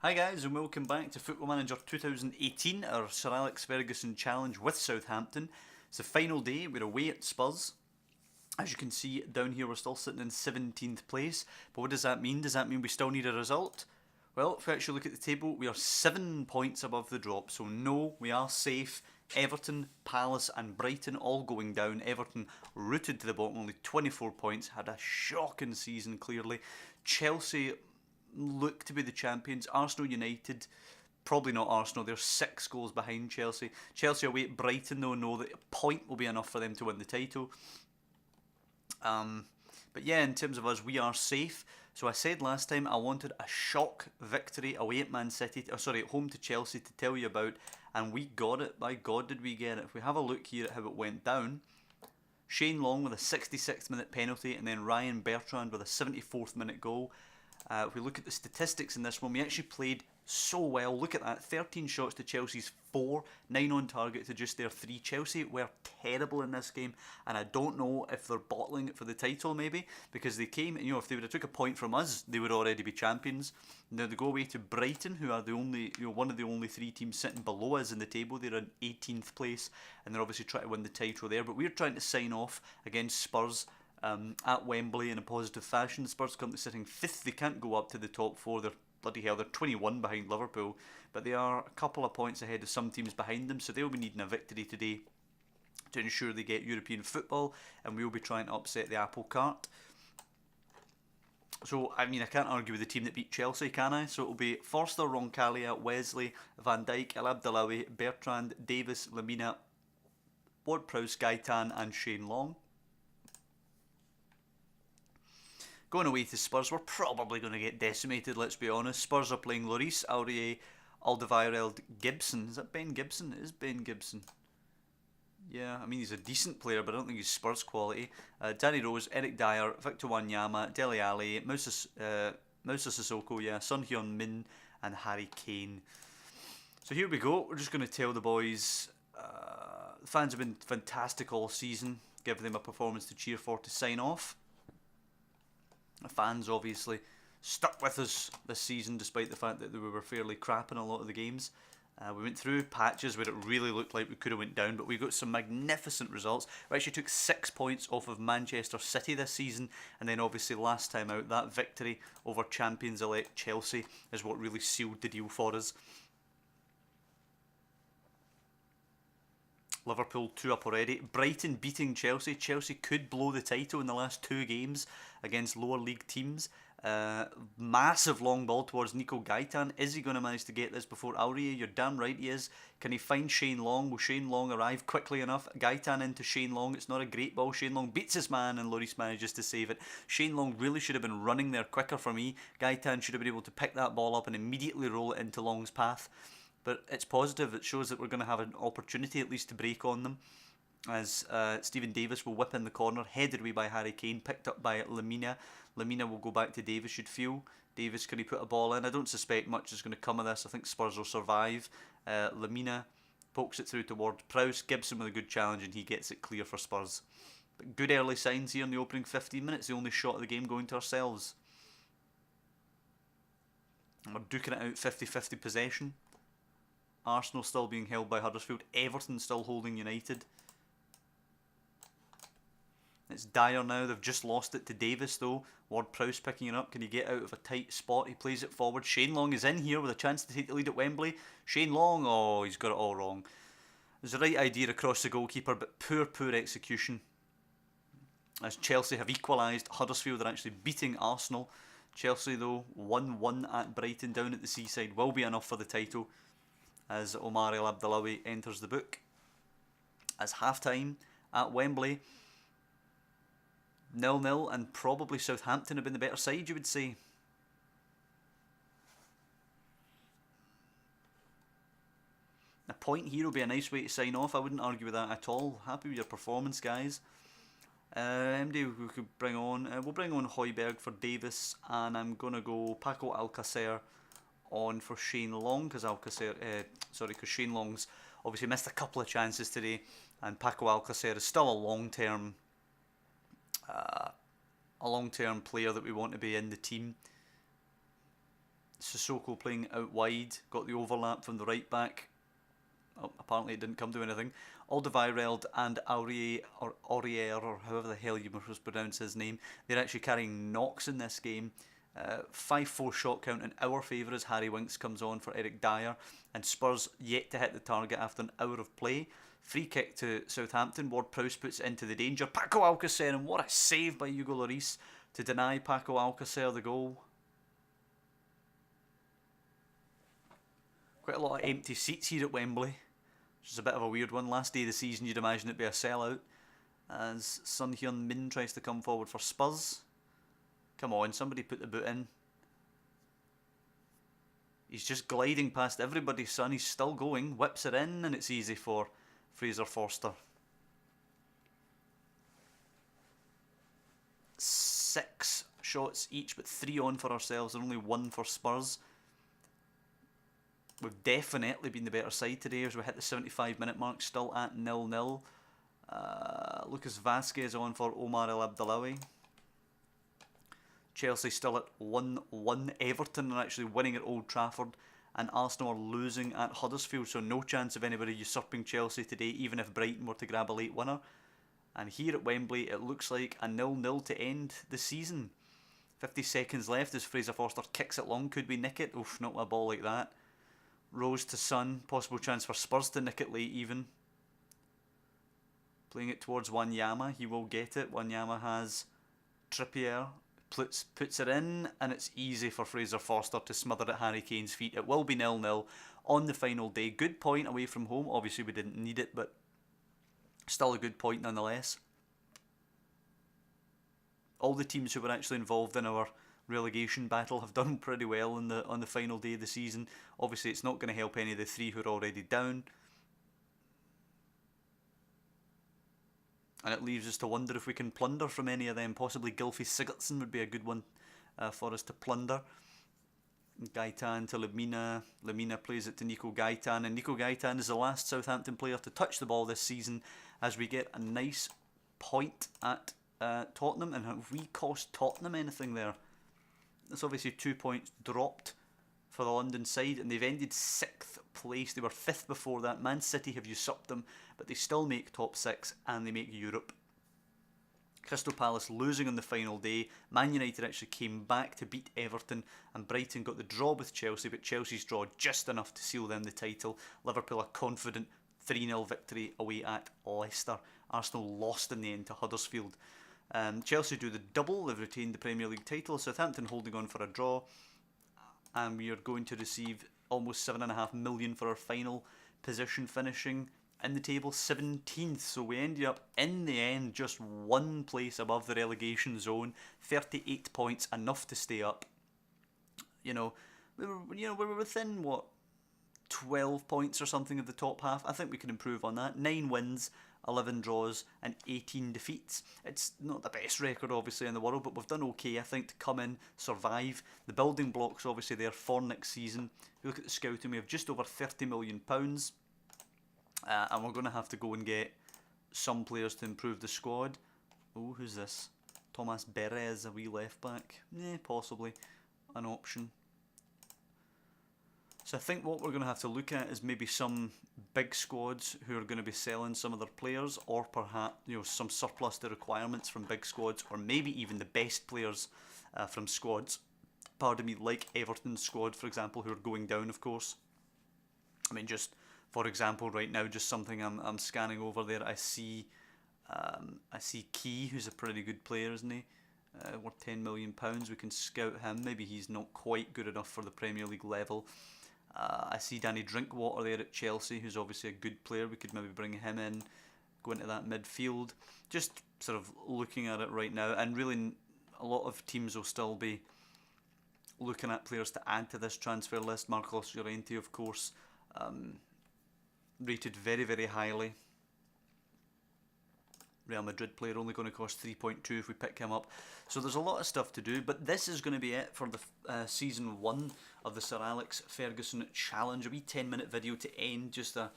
Hi guys and welcome back to Football Manager 2018, our Sir Alex Ferguson challenge with Southampton. It's the final day, we're away at Spurs. As you can see down here we're still sitting in 17th place, but what does that mean? Does that mean we still need a result? Well, if we actually look at the table, we are 7 points above the drop, so no, we are safe. Everton, Palace and Brighton all going down. Everton rooted to the bottom, only 24 points, had a shocking season clearly. Chelsea look to be the champions. Arsenal United, probably not Arsenal, they're 6 goals behind Chelsea. Chelsea away at Brighton though know that a point will be enough for them to win the title. But yeah, in terms of us, we are safe. So I said last time I wanted a shock victory away at Man City, at home to Chelsea to tell you about, and we got it. By God did we get it. If we have a look here at how it went down, Shane Long with a 66th minute penalty and then Ryan Bertrand with a 74th minute goal. If we look at the statistics in this one, we actually played so well. Look at that, 13 shots to Chelsea's 4, 9 on target to just their 3. Chelsea were terrible in this game, and I don't know if they're bottling it for the title maybe, because they came, if they would have took a point from us, they would already be champions. Now they go away to Brighton, who are the only, one of the only 3 teams sitting below us in the table. They're in 18th place, and they're obviously trying to win the title there, but we're trying to sign off against Spurs at Wembley in a positive fashion. Spurs currently sitting 5th. They can't go up to the top 4. They're bloody hell, they're 21 behind Liverpool, but they are a couple of points ahead of some teams behind them, so they'll be needing a victory today to ensure they get European football, and we'll be trying to upset the apple cart. So, I mean, I can't argue with the team that beat Chelsea, can I? So it'll be Forster, Roncalia, Wesley, Van Dijk, El Abdelawi, Bertrand, Davis, Lamina, Ward-Prowse, Gaitan and Shane Long. Going away to Spurs, we're probably going to get decimated, let's be honest. Spurs are playing Lloris, Aurier, Alderweireld, Gibson. Is that Ben Gibson? It is Ben Gibson. Yeah, I mean, he's a decent player, but I don't think he's Spurs quality. Danny Rose, Eric Dyer, Victor Wanyama, Dele Alli, Moussa Sissoko, yeah, Son Heung-min, and Harry Kane. So here we go. We're just going to tell the boys, the fans have been fantastic all season. Give them a performance to cheer for to sign off. The fans obviously stuck with us this season despite the fact that we were fairly crap in a lot of the games. We went through patches where it really looked like we could have went down, but we got some magnificent results. We actually took 6 points off of Manchester City this season, and then obviously last time out, that victory over champions-elect Chelsea is what really sealed the deal for us. Liverpool 2 up already. Brighton beating Chelsea. Chelsea could blow the title in the last 2 games against lower league teams. Massive long ball towards Nico Gaitan. Is he going to manage to get this before Aurier? You're damn right he is. Can he find Shane Long? Will Shane Long arrive quickly enough? Gaitan into Shane Long. It's not a great ball. Shane Long beats his man and Lloris manages to save it. Shane Long really should have been running there quicker for me. Gaitan should have been able to pick that ball up and immediately roll it into Long's path. But it's positive. It shows that we're going to have an opportunity at least to break on them, as Stephen Davis will whip in the corner, headed away by Harry Kane, picked up by Lamina. Lamina will go back to Davis, you'd feel. Davis, can he put a ball in? I don't suspect much is going to come of this. I think Spurs will survive. Lamina pokes it through toward Prowse. Gibson with a good challenge and he gets it clear for Spurs. But good early signs here in the opening 15 minutes. The only shot of the game going to ourselves. And we're duking it out 50-50 possession. Arsenal still being held by Huddersfield. Everton still holding United. It's Dyer now. They've just lost it to Davis though. Ward-Prowse picking it up. Can he get out of a tight spot? He plays it forward. Shane Long is in here with a chance to take the lead at Wembley. Shane Long, oh, he's got it all wrong. There's the right idea across the goalkeeper, but poor execution. As Chelsea have equalised, Huddersfield are actually beating Arsenal. Chelsea though, 1-1 at Brighton down at the seaside will be enough for the title, as Omar El Abdelawi enters the book. As half-time at Wembley, 0-0, and probably Southampton have been the better side, you would say. A point here will be a nice way to sign off. I wouldn't argue with that at all. Happy with your performance, guys. MD we could bring on. We'll bring on Højbjerg for Davis, and I'm going to go Paco Alcacer on for Shane Long, because Shane Long's obviously missed a couple of chances today, and Paco Alcacer is still a long-term player that we want to be in the team. Sissoko playing out wide, got the overlap from the right back. Oh, apparently it didn't come to anything. Alderweireld and Aurier, or however the hell you must pronounce his name, they're actually carrying knocks in this game. 5-4 shot count in our favour as Harry Winks comes on for Eric Dyer, and Spurs yet to hit the target after an hour of play. Free kick to Southampton. Ward-Prowse puts it into the danger. Paco Alcacer, and what a save by Hugo Lloris to deny Paco Alcacer the goal. Quite a lot of empty seats here at Wembley, which is a bit of a weird one. Last day of the season, you'd imagine it'd be a sellout, as Son Heung-min tries to come forward for Spurs. Come on, somebody put the boot in. He's just gliding past everybody, Son. He's still going. Whips it in, and it's easy for Fraser Forster. 6 shots each, but 3 on for ourselves and only 1 for Spurs. We've definitely been the better side today as we hit the 75-minute mark, still at 0-0. Lucas Vazquez on for Omar El Abdallawi. Chelsea still at 1-1. Everton are actually winning at Old Trafford, and Arsenal are losing at Huddersfield, so no chance of anybody usurping Chelsea today, even if Brighton were to grab a late winner. And here at Wembley, it looks like a 0-0 to end the season. 50 seconds left as Fraser Forster kicks it long. Could we nick it? Oof, not with a ball like that. Rose to Son. Possible chance for Spurs to nick it late even. Playing it towards Wanyama. He will get it. Wanyama has Trippier. Puts it in, and it's easy for Fraser Forster to smother at Harry Kane's feet. It will be 0-0 on the final day. Good point away from home. Obviously we didn't need it, but still a good point nonetheless. All the teams who were actually involved in our relegation battle have done pretty well on the final day of the season. Obviously it's not going to help any of the 3 who are already down. And it leaves us to wonder if we can plunder from any of them. Possibly Gylfi Sigurdsson would be a good one for us to plunder. Gaitan to Lemina. Lemina plays it to Nico Gaitan. And Nico Gaitan is the last Southampton player to touch the ball this season, as we get a nice point at Tottenham. And have we cost Tottenham anything there? That's obviously 2 points dropped for the London side, and they've ended 6th place. They were 5th before that. Man City have usurped them, but they still make top 6 and they make Europe. Crystal Palace losing on the final day. Man United actually came back to beat Everton, and Brighton got the draw with Chelsea, but Chelsea's draw just enough to seal them the title. Liverpool a confident 3-0 victory away at Leicester. Arsenal lost in the end to Huddersfield. Chelsea do the double. They've retained the Premier League title. Southampton holding on for a draw, and we are going to receive almost 7.5 million for our final position, finishing in the table 17th. So we ended up in the end just 1 place above the relegation zone, 38 points, enough to stay up. We were within 12 points or something of the top half. I think we can improve on that. 9 wins, 11 draws and 18 defeats. It's not the best record obviously in the world, but we've done okay I think to come in, survive. The building blocks obviously there for next season. If you look at the scouting, we have just over £30 million, and we're going to have to go and get some players to improve the squad. Oh, who's this? Thomas Perez, a wee left back. Possibly an option. So I think what we're going to have to look at is maybe some big squads who are going to be selling some of their players, or perhaps some surplus to requirements from big squads, or maybe even the best players from squads. Pardon me, like Everton's squad, for example, who are going down, of course. I mean, just for example, right now, just something I'm scanning over there. I see Key, who's a pretty good player, isn't he? Worth £10 million. We can scout him. Maybe he's not quite good enough for the Premier League level. I see Danny Drinkwater there at Chelsea, who's obviously a good player. We could maybe bring him in, go into that midfield. Just sort of looking at it right now, and really a lot of teams will still be looking at players to add to this transfer list. Marcos Llorente, of course, rated very, very highly. Real Madrid player, only going to cost 3.2 if we pick him up. So there's a lot of stuff to do, but this is going to be it for the season 1 of the Sir Alex Ferguson Challenge. A wee 10-minute video to end, just a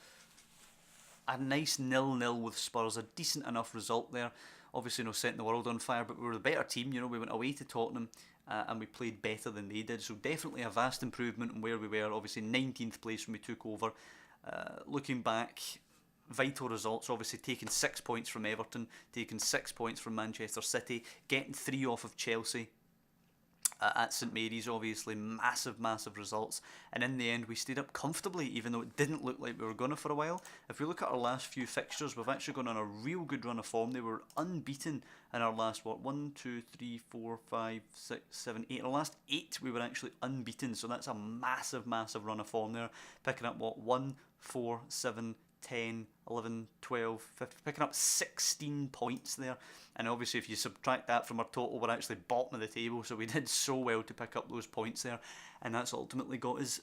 nice 0-0 with Spurs, a decent enough result there. Obviously no setting the world on fire, but we were the better team. We went away to Tottenham and we played better than they did. So definitely a vast improvement on where we were. Obviously 19th place when we took over. Looking back, vital results, obviously taking 6 points from Everton, taking 6 points from Manchester City, getting 3 off of Chelsea. At St Mary's, obviously massive results, and in the end we stayed up comfortably, even though it didn't look like we were going to for a while. If we look at our last few fixtures, we've actually gone on a real good run of form. They were unbeaten in our last 1, 2, 3, 4, 5, 6, 7, 8. Our last 8 we were actually unbeaten, so that's a massive run of form there, picking up 1, 4, 7, 10, 11, 12, 15, picking up 16 points there. And obviously if you subtract that from our total, we're actually bottom of the table, so we did so well to pick up those points there, and that's ultimately got us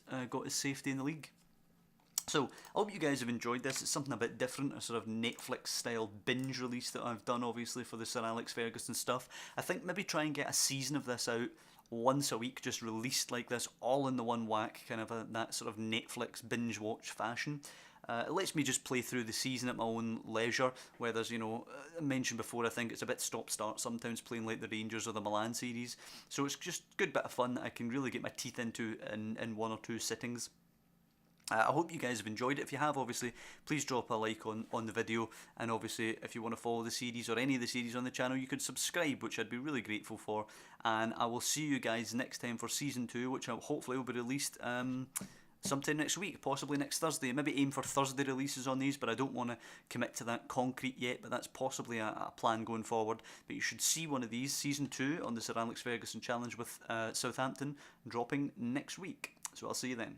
safety in the league. So I hope you guys have enjoyed this. It's something a bit different, a sort of Netflix style binge release that I've done obviously for the Sir Alex Ferguson stuff. I think maybe try and get a season of this out once a week, just released like this, all in the one whack, kind of that sort of Netflix binge watch fashion. It lets me just play through the season at my own leisure, where there's, I mentioned before, I think it's a bit stop-start sometimes playing like the Rangers or the Milan series, so it's just a good bit of fun that I can really get my teeth into in 1 or 2 sittings. I hope you guys have enjoyed it. If you have, obviously, please drop a like on the video, and obviously if you want to follow the series or any of the series on the channel, you could subscribe, which I'd be really grateful for, and I will see you guys next time for Season 2, which hopefully will be released sometime next week, possibly next Thursday. Maybe aim for Thursday releases on these, but I don't want to commit to that concrete yet, but that's possibly a plan going forward. But you should see one of these, Season 2 on the Sir Alex Ferguson Challenge with Southampton, dropping next week. So I'll see you then.